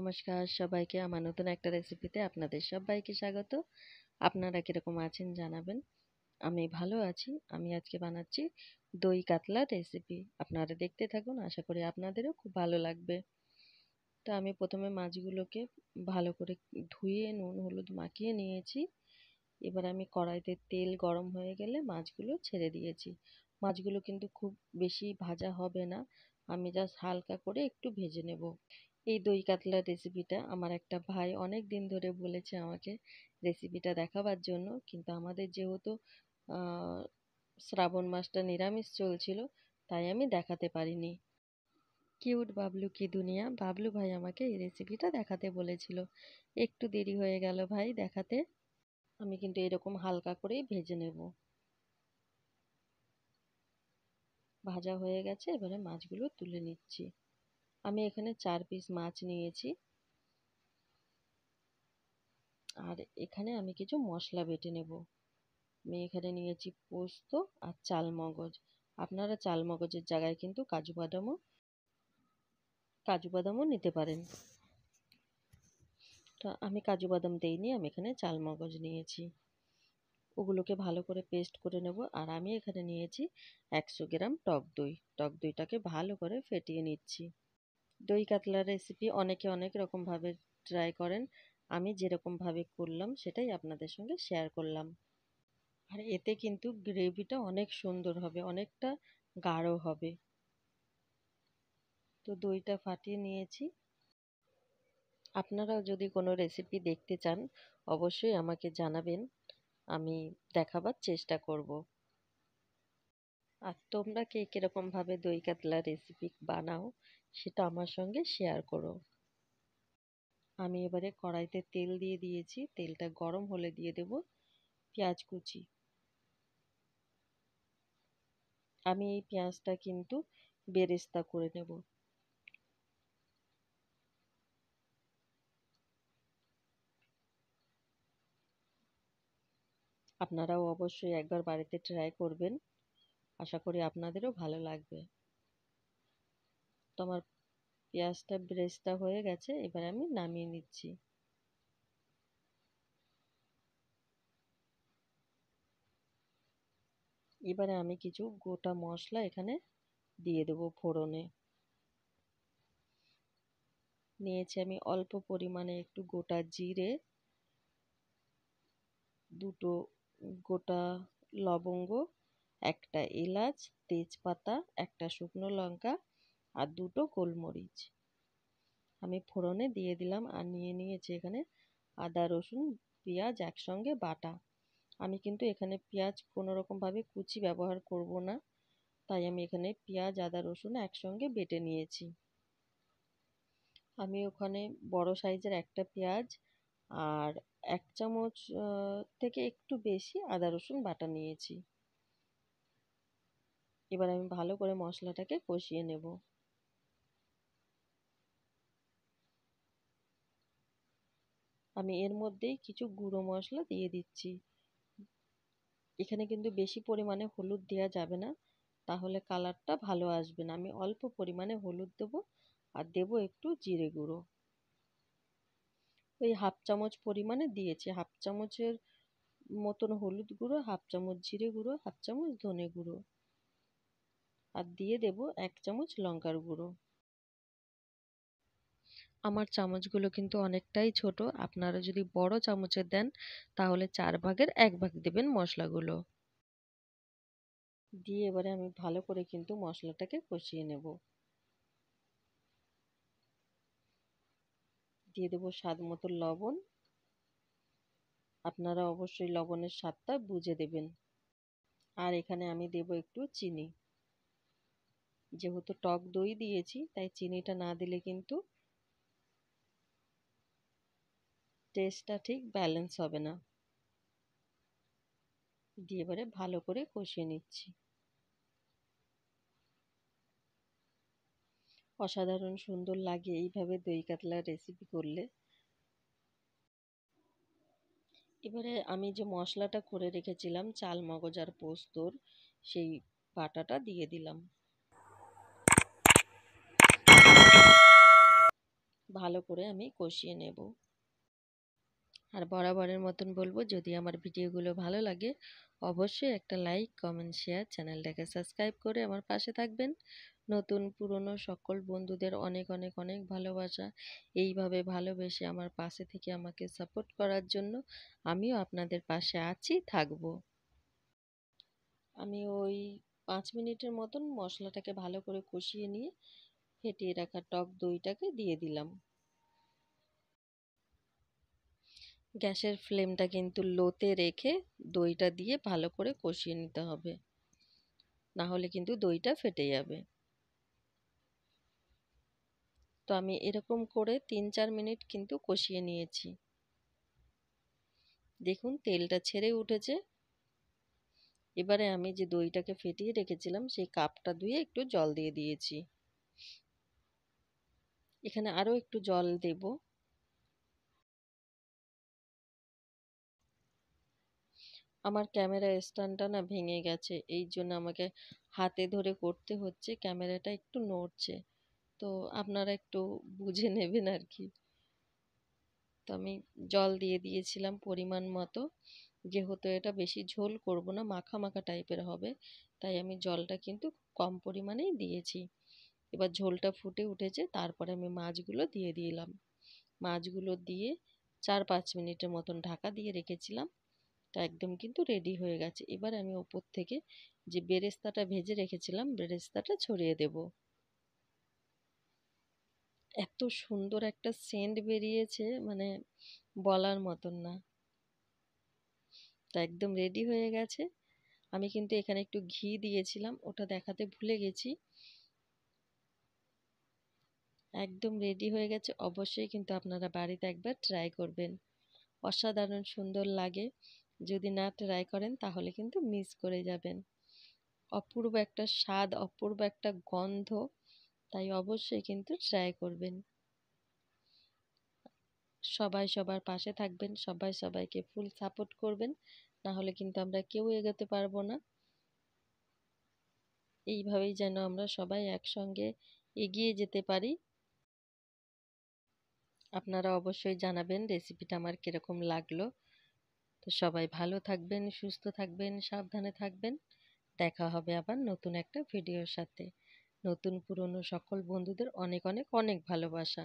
নমস্কার সবাইকে আমার নতুন একটা রেসিপিতে আপনাদের সবাইকে স্বাগত। আপনারা কিরকম আছেন জানাবেন। আমি ভালো আছি। আমি আজকে বানাচ্ছি দই কাতলা রেসিপি। আপনারা দেখতে থাকুন, আশা করি আপনাদেরও খুব ভালো লাগবে। তো আমি প্রথমে মাছগুলোকে ভালো করে ধুয়ে নুন হলুদ মাখিয়ে নিয়েছি। এবার আমি কড়াইতে তেল গরম হয়ে গেলে মাছগুলো ছেড়ে দিয়েছি। মাছগুলো কিন্তু খুব বেশি ভাজা হবে না, আমি জাস্ট হালকা করে একটু ভেজে নেব। এই দই কাতলার রেসিপিটা আমার একটা ভাই অনেক দিন ধরে বলেছে আমাকে রেসিপিটা দেখাবার জন্য, কিন্তু আমাদের যেহেতু শ্রাবণ মাসটা নিরামিষ চলছিল, তাই আমি দেখাতে পারিনি। কিউট বাবলু কি দুনিয়া, বাবলু ভাই আমাকে এই রেসিপিটা দেখাতে বলেছিল। একটু দেরি হয়ে গেল ভাই দেখাতে। আমি কিন্তু এরকম হালকা করেই ভেজে নেব। ভাজা হয়ে গেছে, এবারে মাছগুলো তুলে নিচ্ছি। আমি এখানে 4 পিস মাছ নিয়েছি। আর এখানে আমি কিছু মশলা বেটে নেব। আমি এখানে নিয়েছি পোস্ত আর চালমগজ। আপনারা চালমগজের জায়গায় কিন্তু কাজু বাদামও নিতে পারেন। তো আমি কাজু বাদাম দেইনি, আমি এখানে চালমগজ নিয়েছি। ওগুলোকে ভালো করে পেস্ট করে নেব। আর আমি এখানে নিয়েছি 100 গ্রাম টক দই। টক দইটাকে ভালো করে ফেটিয়ে নিচ্ছি। দই কাতলার রেসিপি অনেকে অনেক রকমভাবে ট্রাই করেন। আমি যেরকমভাবে করলাম সেটাই আপনাদের সঙ্গে শেয়ার করলাম। আর এতে কিন্তু গ্রেভিটা অনেক সুন্দর হবে, অনেকটা গাঢ় হবে। তো দইটা ফাটিয়ে নিয়েছি। আপনারাও যদি কোনো রেসিপি দেখতে চান অবশ্যই আমাকে জানাবেন, আমি দেখাবার চেষ্টা করব। আর তোমরা কে কিরকম ভাবে দই কাতলা রেসিপি বানাও সেটা আমার সঙ্গে শেয়ার করো। আমি এবারে কড়াইতে তেল দিয়ে দিয়েছি। তেলটা গরম হলে দিয়ে দেব পেঁয়াজ কুচি। আমি এই পেঁয়াজটা কিন্তু বেরেস্তা করে নেব। আপনারাও অবশ্যই একবার বাড়িতে ট্রাই করবেন, আশা করি আপনাদেরও ভালো লাগবে। তো আমার পেঁয়াজটা বেরেস্তা হয়ে গেছে, এবার আমি নামিয়ে নিচ্ছি। এবারে আমি কিছু গোটা মশলা এখানে দিয়ে দেবো ফোড়নে। নিয়েছি আমি অল্প পরিমাণে একটু গোটা জিরে, দুটো গোটা লবঙ্গ, একটা এলাচ, তেজপাতা, একটা শুকনো লঙ্কা আর দুটো গোলমরিচ আমি ফোড়নে দিয়ে দিলাম। আর নিয়ে নিয়েছি এখানে আদা রসুন পেঁয়াজ একসঙ্গে বাটা। আমি কিন্তু এখানে পেঁয়াজ কোনো রকমভাবে কুচি ব্যবহার করব না, তাই আমি এখানে পেঁয়াজ আদা রসুন একসঙ্গে বেটে নিয়েছি। আমি ওখানে বড় সাইজের একটা পেঁয়াজ আর 1 চামচ থেকে একটু বেশি আদা রসুন বাটা নিয়েছি। এবার আমি ভালো করে মশলাটাকে কষিয়ে নেব। আমি এর মধ্যেই কিছু গুঁড়ো মশলা দিয়ে দিচ্ছি। এখানে কিন্তু বেশি পরিমাণে হলুদ দেওয়া যাবে না, তাহলে কালারটা ভালো আসবে না। আমি অল্প পরিমাণে হলুদ দেবো আর দেবো একটু জিরে গুঁড়ো। ওই 1/2 চামচ পরিমাণে দিয়েছি। 1/2 চামচের মতন হলুদ গুঁড়ো, 1/2 চামচ জিরে গুঁড়ো, 1/2 চামচ ধনে গুঁড়ো আর দিয়ে দেব 1 চামচ লঙ্কার গুঁড়ো। আমার চামচগুলো কিন্তু অনেকটাই ছোট, আপনারা যদি বড় চামচের দেন তাহলে 4 ভাগের 1 ভাগ দেবেন মশলাগুলো। দিয়ে এবারে আমি ভালো করে কিন্তু মশলাটাকে কষিয়ে নেব। দিয়ে দেবো স্বাদ মতো লবণ। আপনারা অবশ্যই লবণের স্বাদটা বুঝে দেবেন। আর এখানে আমি দেব একটু চিনি। যেহেতু টক দই দিয়েছি তাই চিনিটা না দিলে কিন্তু টেস্টটা ঠিক ব্যালেন্স হবে না। দিয়ে এবারে ভালো করে কষিয়ে নিচ্ছি। অসাধারণ সুন্দর লাগে এইভাবে দই কাতলার রেসিপি করলে। এবারে আমি যে মশলাটা করে রেখেছিলাম চাল মগজ আর পোস্তর, সেই বাটাটা দিয়ে দিলাম। ভালো করে আমি কষিয়ে নেব। আর বরাবরের মতন বলবো, যদি আমার ভিডিওগুলো ভালো লাগে অবশ্যই একটা লাইক, কমেন্ট, শেয়ার, চ্যানেলটাকে সাবস্ক্রাইব করে আমার পাশে থাকবেন। নতুন পুরনো সকল বন্ধুদের অনেক অনেক অনেক ভালোবাসা। এইভাবে ভালোবেসে আমার পাশে থেকে আমাকে সাপোর্ট করার জন্য আমিও আপনাদের পাশে আছি, থাকবো। আমি ওই 5 মিনিটের মতন মশলাটাকে ভালো করে কষিয়ে নিয়ে ফেটিয়ে রাখা টক দইটাকে দিয়ে দিলাম। গ্যাসের ফ্লেমটা কিন্তু লোতে রেখে দইটা দিয়ে ভালো করে কষিয়ে নিতে হবে, না হলে কিন্তু দইটা ফেটে যাবে। তো আমি এরকম করে 3-4 মিনিট কিন্তু কষিয়ে নিয়েছি। দেখুন তেলটা ছেড়ে উঠেছে। এবারে আমি যে দইটাকে ফেটিয়ে রেখেছিলাম সেই কাপটা ধুয়ে একটু জল দিয়ে দিয়েছি। এখানে আরো একটু জল দেব। আমার ক্যামেরা স্ট্যান্ডটা না ভেঙে গেছে, এই জন্য আমাকে হাতে ধরে করতে হচ্ছে, ক্যামেরাটা একটু নড়ছে। তো আপনারা একটু বুঝে নেবেন আর কি। তো আমি জল দিয়ে দিয়েছিলাম পরিমাণ মতো, যেহেতু এটা বেশি ঝোল করব না, মাখা মাখা টাইপের হবে, তাই আমি জলটা কিন্তু কম পরিমাণেই দিয়েছি। এবার ঝোলটা ফুটে উঠেছে, তারপরে আমি মাছগুলো দিয়ে দিলাম। মাছগুলো দিয়ে 4-5 মিনিটের মতন ঢাকা দিয়ে রেখেছিলাম। তা একদম কিন্তু রেডি হয়ে গেছে। এবার আমি ওপর থেকে যে বেরেস্তাটা ভেজে রেখেছিলাম বেরেস্তাটা ছড়িয়ে দেব। এত সুন্দর একটা সেন্ট বেরিয়েছে, মানে বলার মতন না। তা একদম রেডি হয়ে গেছে। আমি কিন্তু এখানে একটু ঘি দিয়েছিলাম, ওটা দেখাতে ভুলে গেছি। একদম রেডি হয়ে গেছে। অবশ্যই কিন্তু আপনারা বাড়িতে একবার ট্রাই করবেন। অসাধারণ সুন্দর লাগে। যদি না ট্রাই করেন তাহলে কিন্তু মিস করে যাবেন। অপূর্ব একটা স্বাদ, অপূর্ব একটা গন্ধ। তাই অবশ্যই কিন্তু ট্রাই করবেন। সবাই সবার পাশে থাকবেন, সবাই সবাইকে ফুল সাপোর্ট করবেন, না হলে কিন্তু আমরা কেউ এগোতে পারবো না। এইভাবেই যেন আমরা সবাই একসঙ্গে এগিয়ে যেতে পারি। আপনারা অবশ্যই জানাবেন রেসিপিটা আমার কিরকম লাগলো। তো সবাই ভালো থাকবেন, সুস্থ থাকবেন, সাবধানে থাকবেন। দেখা হবে আবার নতুন একটা ভিডিওর সাথে। নতুন পুরনো সকল বন্ধুদের অনেক অনেক অনেক ভালোবাসা।